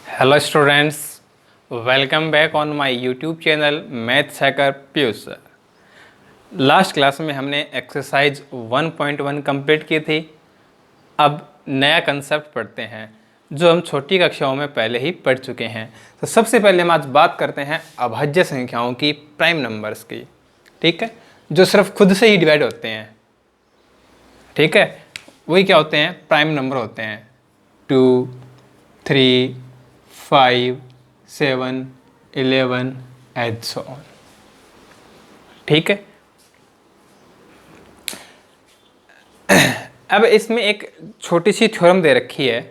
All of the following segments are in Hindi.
Hello students, welcome back on my YouTube channel maths hacker Piyush sir. Last class में हमने एक्सरसाइज 1.1 कंप्लीट की थी। अब नया कंसेप्ट पढ़ते हैं जो हम छोटी कक्षाओं में पहले ही पढ़ चुके हैं। तो सबसे पहले हम आज बात करते हैं अभाज्य संख्याओं की, प्राइम नंबर्स की। ठीक है, जो सिर्फ खुद से ही डिवाइड होते हैं। ठीक है, वही क्या होते हैं? प्राइम नंबर होते हैं। 2, 3, 5, 7, 11 एंड सो ऑन। ठीक है, अब इसमें एक छोटी सी थ्योरम दे रखी है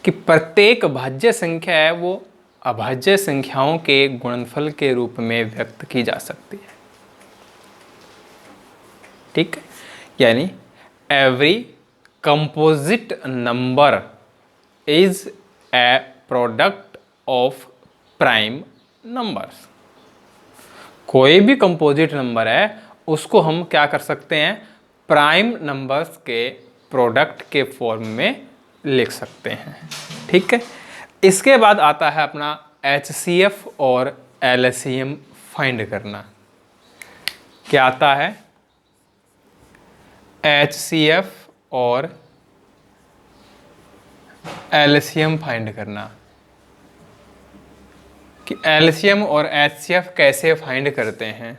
कि प्रत्येक भाज्य संख्या है वो अभाज्य संख्याओं के गुणनफल के रूप में व्यक्त की जा सकती है। ठीक है, यानी every composite number is a product of prime numbers. कोई भी कंपोजिट नंबर है उसको हम क्या कर सकते हैं? प्राइम नंबर्स के प्रोडक्ट के फॉर्म में लिख सकते हैं। ठीक है, इसके बाद आता है अपना HCF और LCM फाइंड करना। क्या आता है? HCF और LCM फाइंड करना। कि LCM और HCF कैसे फाइंड करते हैं।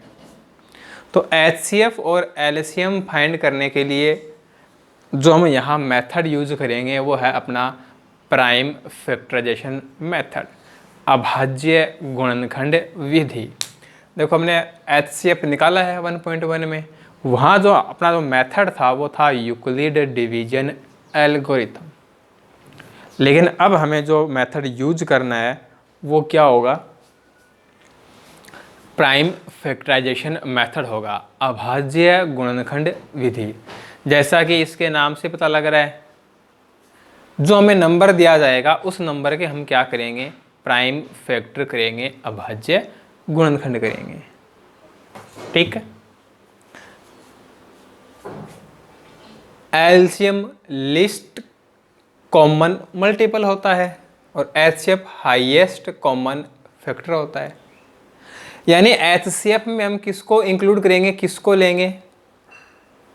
तो HCF और LCM फाइंड करने के लिए जो हम यहाँ मेथड यूज करेंगे वो है अपना प्राइम फैक्टराइजेशन मेथड, अभाज्य गुणनखंड विधि। देखो, हमने HCF निकाला है 1.1 में। वहाँ जो अपना जो मेथड था वो था यूक्लिड डिवीजन एल्गोरिथम। लेकिन अब हमें जो मेथड यूज करना है वो क्या होगा? प्राइम फैक्टराइजेशन मेथड होगा, अभाज्य गुणनखंड विधि। जैसा कि इसके नाम से पता लग रहा है, जो हमें नंबर दिया जाएगा उस नंबर के हम क्या करेंगे? प्राइम फैक्टर करेंगे, अभाज्य गुणनखंड करेंगे। ठीक है, एलसीएम लिस्ट कॉमन मल्टीपल होता है और HCF हाईएस्ट कॉमन फैक्टर होता है। यानी HCF में हम किसको इंक्लूड करेंगे, किसको लेंगे?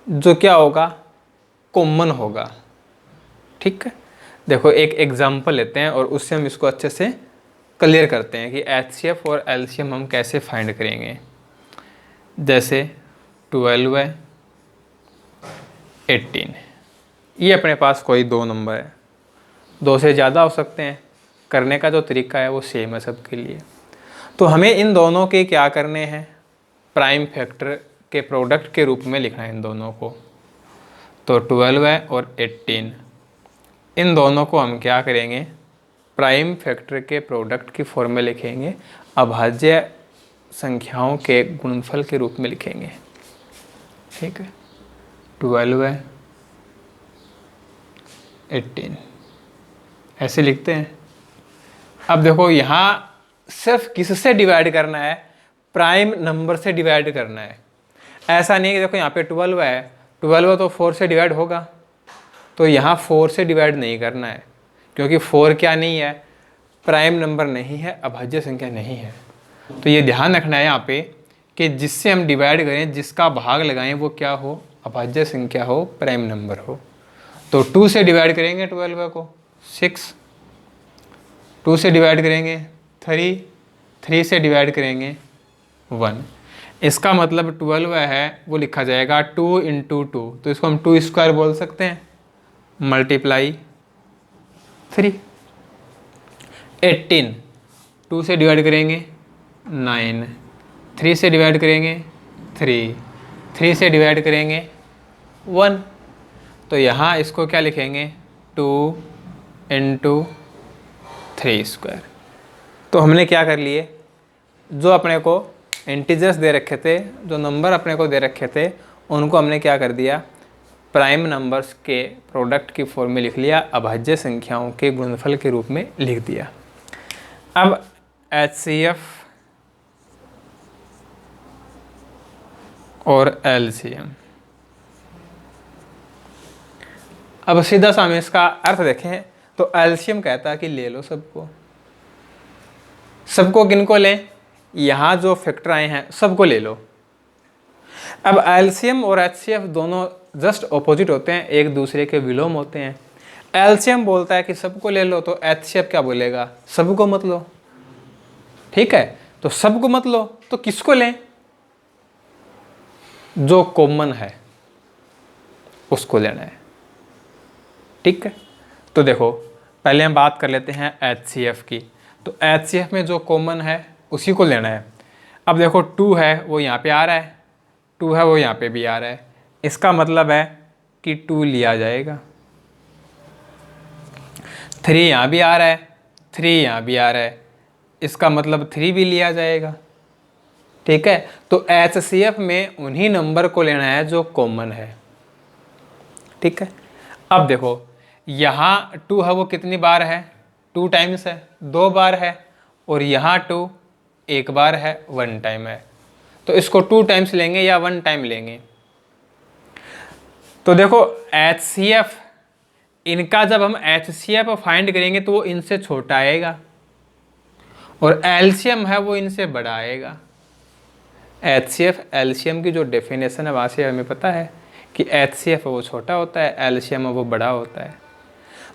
जो क्या होगा? कॉमन होगा। ठीक है, देखो एक एग्जांपल लेते हैं और उससे हम इसको अच्छे से क्लियर करते हैं कि HCF और LCM हम कैसे फाइंड करेंगे। जैसे 12 है, 18, ये अपने पास कोई दो नंबर है, दो से ज़्यादा हो सकते हैं। करने का जो तरीका है वो सेम है सबके लिए। तो हमें इन दोनों के क्या करने हैं? प्राइम फैक्टर के प्रोडक्ट के रूप में लिखना है इन दोनों को। तो 12 है और 18, इन दोनों को हम क्या करेंगे? प्राइम फैक्टर के प्रोडक्ट की फॉर्म में लिखेंगे, अभाज्य संख्याओं के गुणनफल के रूप में लिखेंगे। ठीक है, 12 है, 18 ऐसे लिखते हैं। अब देखो यहाँ सिर्फ किससे डिवाइड करना है? प्राइम नंबर से डिवाइड करना है। ऐसा नहीं है कि देखो यहाँ पे 12 है, 12 तो 4 से डिवाइड होगा। तो यहाँ 4 से डिवाइड नहीं करना है, क्योंकि 4 क्या नहीं है? प्राइम नंबर नहीं है, अभाज्य संख्या नहीं है। तो ये ध्यान रखना है यहाँ पे कि जिससे हम डिवाइड करें, जिसका भाग लगाएं, वो क्या हो? अभाज्य संख्या हो, प्राइम नंबर हो। तो 2 से डिवाइड करेंगे 12 को 6, 2 से डिवाइड करेंगे 3, 3 से डिवाइड करेंगे 1। इसका मतलब 12 है वो लिखा जाएगा 2 × 2, तो इसको हम 2 स्क्वायर बोल सकते हैं, मल्टीप्लाई 3। 18, 2 से डिवाइड करेंगे 9, 3 से डिवाइड करेंगे 3, 3 से डिवाइड करेंगे 1। तो यहाँ इसको क्या लिखेंगे? 2 × 3 स्क्वायर। तो हमने क्या कर लिए? जो अपने को इंटीजर्स दे रखे थे, जो नंबर अपने को दे रखे थे, उनको हमने क्या कर दिया? प्राइम नंबर्स के प्रोडक्ट की फॉर्म में लिख लिया, अभाज्य संख्याओं के गुणनफल के रूप में लिख दिया। अब HCF और LCM, अब सीधा सा हम इसका अर्थ देखें तो एलसीएम कहता है कि ले लो सबको। सबको किनको लें? यहाँ जो फैक्टर आए हैं सबको ले लो। अब एलसीएम और एचसीएफ दोनों जस्ट ऑपोजिट होते हैं, एक दूसरे के विलोम होते हैं। एलसीएम बोलता है कि सबको ले लो, तो एचसीएफ क्या बोलेगा? सबको मत लो। ठीक है, तो सबको मत लो तो किसको लें? जो कॉमन है उसको लेना है। ठीक है, तो देखो पहले हम बात कर लेते हैं एचसीएफ की। तो एचसीएफ में जो कॉमन है उसी को लेना है। अब देखो 2 है वो यहाँ पे आ रहा है, 2 है वो यहाँ पे भी आ रहा है, इसका मतलब है कि 2 लिया जाएगा। 3 यहाँ भी आ रहा है, 3 यहाँ भी आ रहा है, इसका मतलब 3 भी लिया जाएगा। ठीक है, तो एचसीएफ में उन्हीं नंबर को लेना है जो कॉमन है। ठीक है, अब देखो यहाँ 2 है वो कितनी बार है? 2 टाइम्स है, 2 बार है, और यहाँ 2 एक बार है, 1 टाइम है। तो इसको 2 टाइम्स लेंगे या 1 टाइम लेंगे? तो देखो एचसीएफ, इनका जब हम एचसीएफ फाइंड करेंगे तो वो इनसे छोटा आएगा, और एलसीएम है वो इनसे बड़ा आएगा। एचसीएफ एलसीएम की जो डेफिनेशन है वहाँ से हमें पता है कि एचसीएफ वो छोटा होता है, एलसीएम वो बड़ा होता है।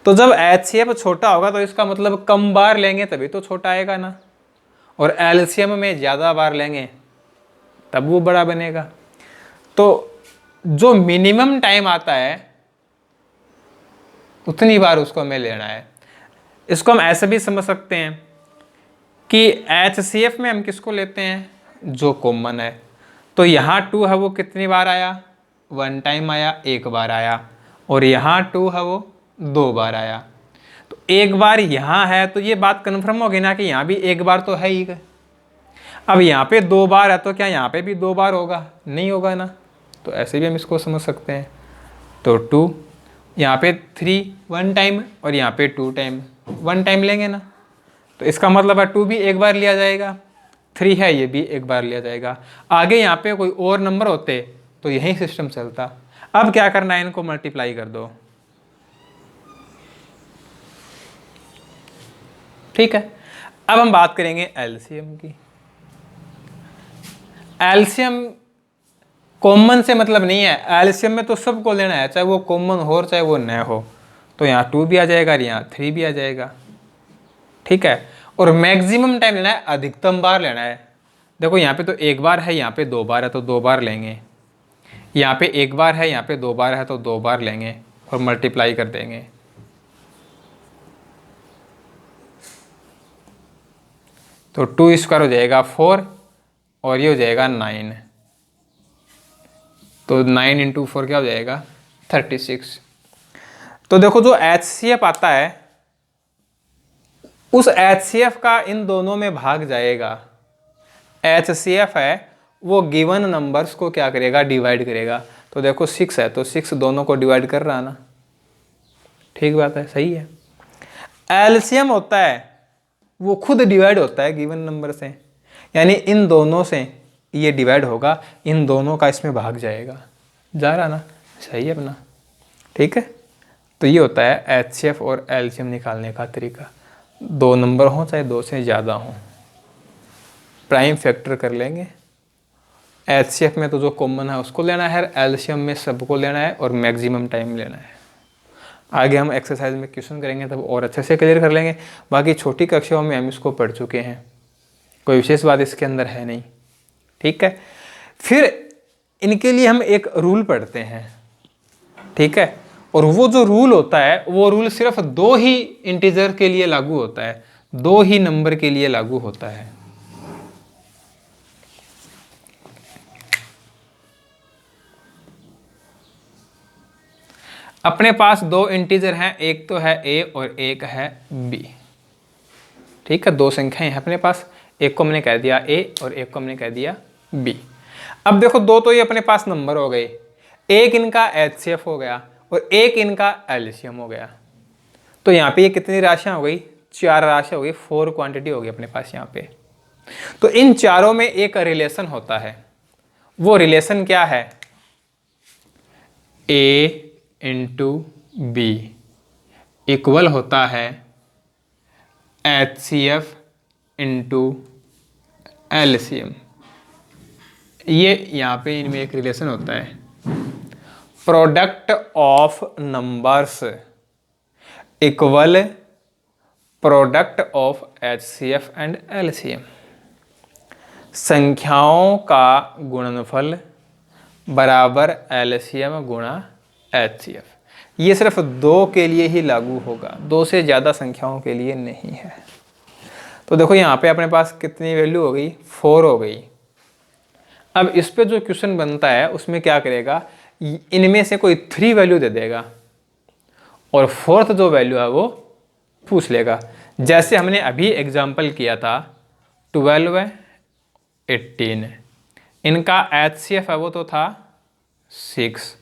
तो जब एचसीएफ छोटा होगा तो इसका मतलब कम बार लेंगे तभी तो छोटा आएगा ना, और एलसीएम में ज़्यादा बार लेंगे तब वो बड़ा बनेगा। तो जो मिनिमम टाइम आता है उतनी बार उसको हमें लेना है। इसको हम ऐसे भी समझ सकते हैं कि एचसीएफ में हम किसको लेते हैं? जो कॉमन है। तो यहाँ 2 है वो कितनी बार आया? 1 टाइम आया, एक बार आया, और यहाँ 2 है वो 2 बार आया। तो एक बार यहाँ है तो ये बात कन्फर्म होगी ना कि यहाँ भी एक बार तो है ही। अब यहाँ पे 2 बार है तो क्या यहाँ पे भी 2 बार होगा? नहीं होगा ना। तो ऐसे भी हम इसको समझ सकते हैं। तो 2, यहाँ पे 3 1 टाइम, और यहाँ पे 2 टाइम 1 टाइम लेंगे ना, तो इसका मतलब है 2 भी एक बार लिया जाएगा, 3 है ये भी एक बार लिया जाएगा। आगे यहाँ पे कोई और नंबर होते तो यही सिस्टम चलता। अब क्या करना है? इनको मल्टीप्लाई कर दो। ठीक है, अब हम बात करेंगे एलसीएम की। एलसीएम कॉमन से मतलब नहीं है, एलसीएम में तो सबको लेना है, चाहे वो कॉमन हो चाहे वो न हो। तो यहाँ 2 भी आ जाएगा और यहाँ 3 भी आ जाएगा। ठीक है, और मैक्सिमम टाइम लेना है, अधिकतम बार लेना है। देखो यहाँ पे तो एक बार है, यहाँ पे 2 बार है तो 2 बार लेंगे, यहाँ पे एक बार है, यहाँ पे 2 बार है तो 2 बार लेंगे, और मल्टीप्लाई कर देंगे। तो 2 स्क्वायर हो जाएगा 4, और ये हो जाएगा 9। तो 9 × 4 क्या हो जाएगा? 36। तो देखो जो एचसीएफ आता है उस एचसीएफ का इन दोनों में भाग जाएगा। एचसीएफ है वो गिवन नंबर्स को क्या करेगा? डिवाइड करेगा। तो देखो 6 है तो 6 दोनों को डिवाइड कर रहा ना। ठीक बात है, सही है। एलसीएम होता है वो खुद डिवाइड होता है गिवन नंबर से, यानी इन दोनों से ये डिवाइड होगा, इन दोनों का इसमें भाग जाएगा। जा रहा ना? सही है अपना। ठीक है, तो ये होता है एचसीएफ और एलसीएम निकालने का तरीका। 2 नंबर हों चाहे 2 से ज़्यादा हों, प्राइम फैक्टर कर लेंगे। एचसीएफ में तो जो कॉमन है उसको लेना है, एलसीएम में सबको लेना है, और मैक्सिमम टाइम लेना है। आगे हम एक्सरसाइज में क्वेश्चन करेंगे तब और अच्छे से क्लियर कर लेंगे। बाकी छोटी कक्षाओं में हम इसको पढ़ चुके हैं, कोई विशेष बात इसके अंदर है नहीं। ठीक है, फिर इनके लिए हम एक रूल पढ़ते हैं। ठीक है, और वो जो रूल होता है वो रूल सिर्फ 2 ही इंटीजर के लिए लागू होता है, 2 ही नंबर के लिए लागू होता है। अपने पास 2 इंटीजर हैं, एक तो है a और एक है b। ठीक है, 2 संख्याएं हैं अपने पास, एक को हमने कह दिया a और एक को हमने कह दिया b। अब देखो 2 तो ये अपने पास नंबर हो गए, एक इनका एचसीएफ हो गया और एक इनका एलसीएम हो गया। तो यहाँ पे ये कितनी राशियाँ हो गई? 4 राशियाँ हो गई, 4 क्वांटिटी हो गई अपने पास यहाँ पे। तो इन चारों में एक रिलेशन होता है, वो रिलेशन क्या है? a × b इक्वल होता है HCF इंटू LCM। ये यहाँ पे इनमें एक रिलेशन होता है, product of numbers equal product of HCF and LCM। संख्याओं का गुणनफल बराबर LCM गुणा HCF। ये सिर्फ 2 के लिए ही लागू होगा, 2 से ज़्यादा संख्याओं के लिए नहीं है। तो देखो यहाँ पे अपने पास कितनी वैल्यू हो गई, 4 हो गई। अब इस पे जो क्वेश्चन बनता है उसमें क्या करेगा, इनमें से कोई 3 वैल्यू दे देगा और 4th जो वैल्यू है वो पूछ लेगा। जैसे हमने अभी एग्जाम्पल किया था 12 है, 18, इनका HCF है वो तो था 6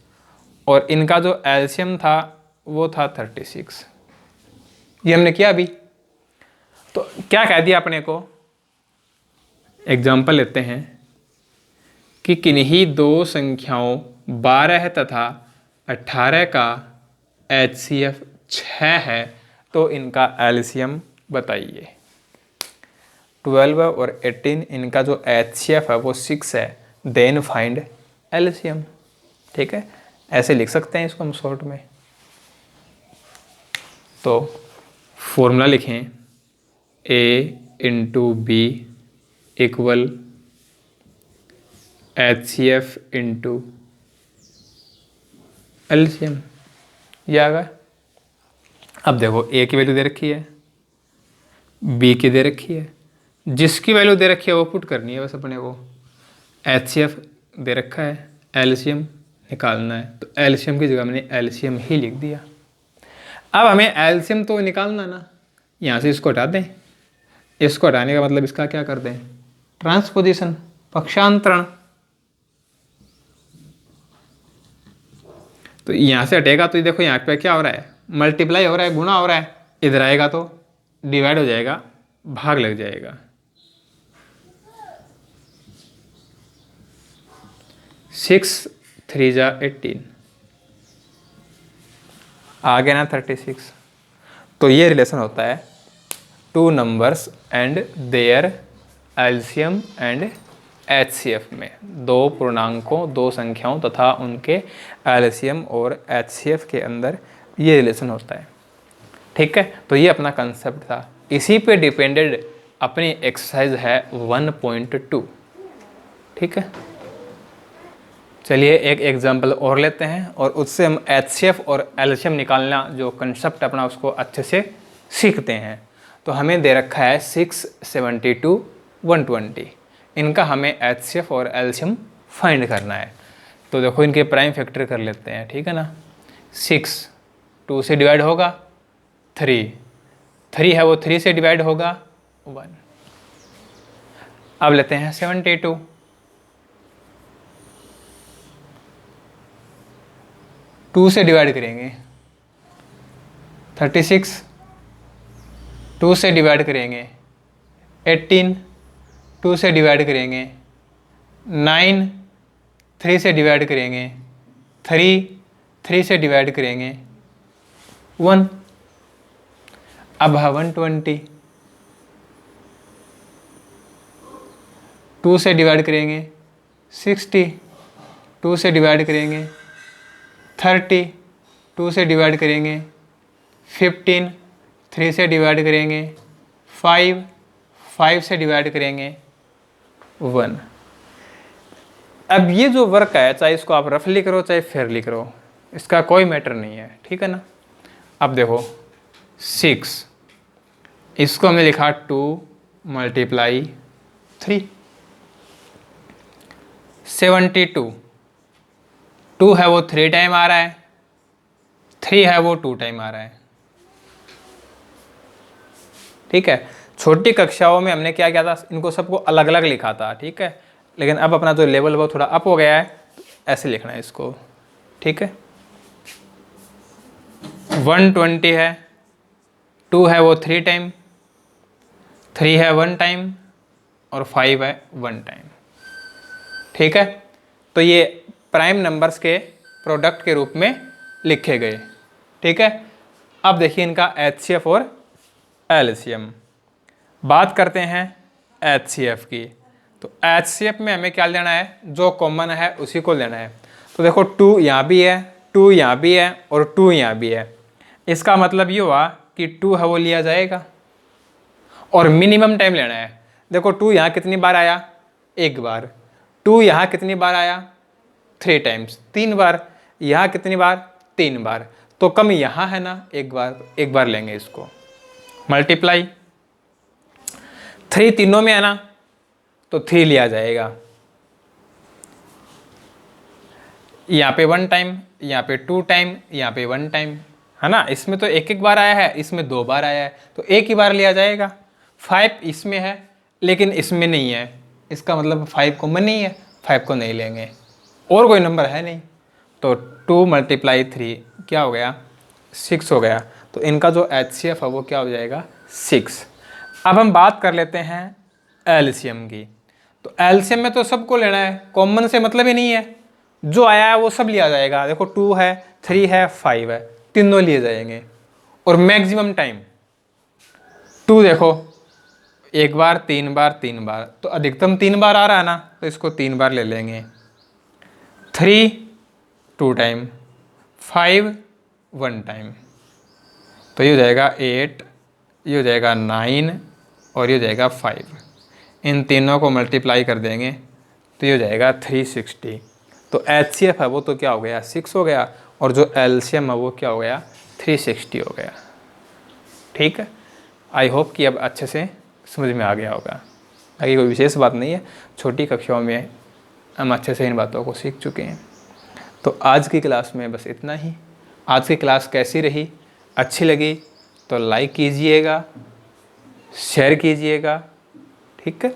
और इनका जो LCM था वो था 36। ये हमने किया अभी। तो क्या कह दिया अपने को, एग्जाम्पल लेते हैं कि किन्हीं 2 संख्याओं 12 तथा 18 का HCF 6 है तो इनका LCM बताइए। 12 और 18 इनका जो HCF है वो 6 है, देन फाइंड LCM। ठीक है, ऐसे लिख सकते हैं इसको हम शॉर्ट में। तो फॉर्मूला लिखें, A into B equal HCF into LCM। ये आ गया। अब देखो A की वैल्यू दे रखी है, B की दे रखी है, जिसकी वैल्यू दे रखी है वो पुट करनी है बस अपने को। HCF दे रखा है, LCM निकालना है, तो LCM की जगह मैंने LCM ही लिख दिया। अब हमें LCM तो निकालना ना, यहाँ से इसको हटा दें। इसको हटाने का मतलब इसका क्या कर दें, ट्रांसपोजिशन, पक्षांतरण। तो यहाँ से हटेगा तो देखो यहाँ पे क्या हो रहा है, मल्टीप्लाई हो रहा है, गुणा हो रहा है। इधर आएगा तो डिवाइड हो जाएगा, भाग लग जाएगा। 6 3 जा 18 आ गया ना 36। तो ये रिलेशन होता है 2 numbers and their LCM and HCF में, 2 पूर्णांकों, 2 संख्याओं तथा उनके LCM और HCF के अंदर ये रिलेशन होता है। ठीक है, तो ये अपना कंसेप्ट था। इसी पे डिपेंडेड अपनी एक्सरसाइज है 1.2। ठीक है, चलिए एक एग्जांपल और लेते हैं और उससे हम HCF और LCM निकालना जो कंसेप्ट अपना उसको अच्छे से सीखते हैं। तो हमें दे रखा है 6, 72, 120। इनका हमें HCF और LCM फाइंड करना है। तो देखो इनके प्राइम फैक्टर कर लेते हैं, ठीक है ना। 6 2 से डिवाइड होगा, 3 है वो 3 से डिवाइड होगा 1। अब लेते हैं 72, 2 से डिवाइड करेंगे, 36 2 से डिवाइड करेंगे, 18 2 से डिवाइड करेंगे, 9 3 से डिवाइड करेंगे, 3 से डिवाइड करेंगे, 1। अब है 120, 2 से डिवाइड करेंगे, 60 2 से डिवाइड करेंगे, 30 2 से डिवाइड करेंगे, 15 3 से डिवाइड करेंगे, 5 से डिवाइड करेंगे, 1। अब ये जो वर्क है, चाहे इसको आप रफली करो चाहे फेयरली करो, इसका कोई मैटर नहीं है, ठीक है ना। अब देखो 6, इसको हमने लिखा 2 × 3। 72, 2 है वो 3 टाइम आ रहा है, 3 है वो 2 टाइम आ रहा है। ठीक है, छोटी कक्षाओं में हमने क्या किया था, इनको सबको अलग अलग लिखा था, ठीक है। लेकिन अब अपना जो लेवल वो थोड़ा अप हो गया है, ऐसे लिखना है इसको, ठीक है। 120 है, 2 है वो 3 टाइम, 3 है 1 टाइम और 5 है 1 टाइम। ठीक है, तो ये प्राइम नंबर्स के प्रोडक्ट के रूप में लिखे गए। ठीक है, अब देखिए इनका HCF और LCM। बात करते हैं HCF की। तो HCF में हमें क्या लेना है, जो कॉमन है उसी को लेना है। तो देखो 2 यहाँ भी है, 2 यहाँ भी है और 2 यहाँ भी है। इसका मतलब ये हुआ कि 2 है वो लिया जाएगा और मिनिमम टाइम लेना है। देखो 2 यहाँ कितनी बार आया, एक बार। 2 यहाँ कितनी बार आया, 3 टाइम्स, 3 बार। यहाँ कितनी बार, 3 बार। तो कम यहाँ है ना, एक बार लेंगे इसको। मल्टीप्लाई 3 तीनों में है ना, तो 3 लिया जाएगा। यहाँ पे 1 टाइम, यहाँ पे 2 टाइम, यहाँ पे 1 टाइम, है ना। इसमें तो एक बार आया है, इसमें 2 बार आया है, तो एक ही बार लिया जाएगा। 5 इसमें है लेकिन इसमें नहीं है, इसका मतलब 5 कॉमन नहीं है, 5 को नहीं लेंगे, और कोई नंबर है नहीं। तो 2 × 3 क्या हो गया, 6 हो गया। तो इनका जो HCF है वो क्या हो जाएगा, 6। अब हम बात कर लेते हैं LCM की। तो LCM में तो सबको लेना है, कॉमन से मतलब ही नहीं है, जो आया है वो सब लिया जाएगा। देखो 2 है, 3 है, 5 है, तीनों लिए जाएंगे। और मैक्सिमम टाइम 2 देखो, एक बार, 3 बार, 3 बार, तो अधिकतम 3 बार आ रहा है ना, तो इसको 3 बार ले लेंगे। 3 2 टाइम, 5 1 टाइम, तो ये हो जाएगा 8, ये हो जाएगा 9 और ये हो जाएगा 5। इन तीनों को मल्टीप्लाई कर देंगे तो ये हो जाएगा 360। तो HCF है वो तो क्या हो गया, 6 हो गया, और जो LCM है वो क्या हो गया, 360 हो गया। ठीक है, आई होप कि अब अच्छे से समझ में आ गया होगा। आगे कोई विशेष बात नहीं है, छोटी कक्षाओं में हम अच्छे से इन बातों को सीख चुके हैं। तो आज की क्लास में बस इतना ही। आज की क्लास कैसी रही, अच्छी लगी तो लाइक कीजिएगा, शेयर कीजिएगा। ठीक है,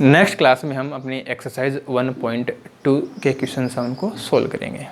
नेक्स्ट क्लास में हम अपनी एक्सरसाइज 1.2 के क्वेश्चन उनको सोल्व करेंगे।